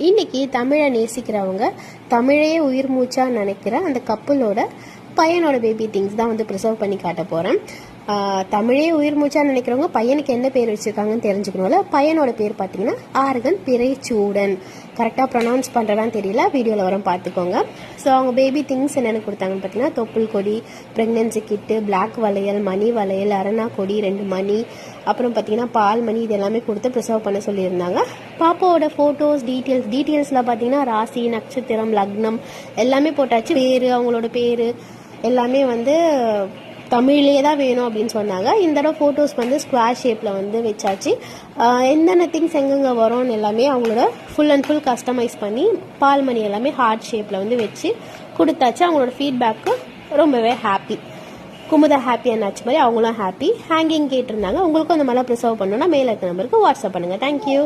இன்னைக்கு தமிழை நேசிக்கிறவங்க, தமிழையே உயிர் மூச்சா நினைக்கிற அந்த கப்பலோட பையனோட பேபி திங்ஸ் தான் வந்து ப்ரிசர்வ் பண்ணி காட்ட போகிறேன். தமிழே உயிர் மூச்சா நினைக்கிறவங்க பையனுக்கு என்ன பேர் வச்சுருக்காங்கன்னு தெரிஞ்சுக்கணும்ல. பையனோட பேர் பார்த்தீங்கன்னா ஆர்கன் பிறைச்சூடன். கரெக்டாக ப்ரொனவுன்ஸ் பண்ணுறதான்னு தெரியல, வீடியோவில் வரும் பார்த்துக்கோங்க. ஸோ அவங்க பேபி திங்ஸ் என்னென்னு கொடுத்தாங்கன்னு பார்த்தீங்கன்னா தொப்புள் கொடி, ப்ரெக்னென்சி கிட்டு, பிளாக் வளையல், மணி வளையல், அரணா கொடி 2 மணி, அப்புறம் பார்த்தீங்கன்னா பால் மணி, இது எல்லாமே கொடுத்து ப்ரிசர்வ் பண்ண சொல்லியிருந்தாங்க. பாப்பாவோட ஃபோட்டோஸ் டீட்டெயில்ஸில் பார்த்தீங்கன்னா ராசி, நட்சத்திரம், லக்னம் எல்லாமே போட்டாச்சு. பேர், அவங்களோட பேர் எல்லாமே வந்து தமிழ்லேயே தான் வேணும் அப்படின்னு சொன்னாங்க. இந்த தடவை ஃபோட்டோஸ் வந்து ஸ்கொயர் ஷேப்பில் வந்து வச்சாச்சு. என்னென்ன திங்ஸ் எங்கெங்கே வரும்னு எல்லாமே அவங்களோட ஃபுல் அண்ட் ஃபுல் கஸ்டமைஸ் பண்ணி பால் மணி எல்லாமே ஹார்ட் ஷேப்பில் வந்து வச்சு கொடுத்தாச்சு. அவங்களோட ஃபீட்பேக்கு ரொம்பவே ஹாப்பி. குமுதா ஹாப்பி ஆனாச்சு மாதிரி அவங்களும் ஹாப்பி. ஹேங்கிங் கேட்டிருந்தாங்க. உங்களுக்கும் அந்த மாதிரிலாம் ப்ரிசர்வ் பண்ணணும்னா மேலே இருக்க நம்பருக்கு வாட்ஸ்அப் பண்ணுங்கள். தேங்க்யூ.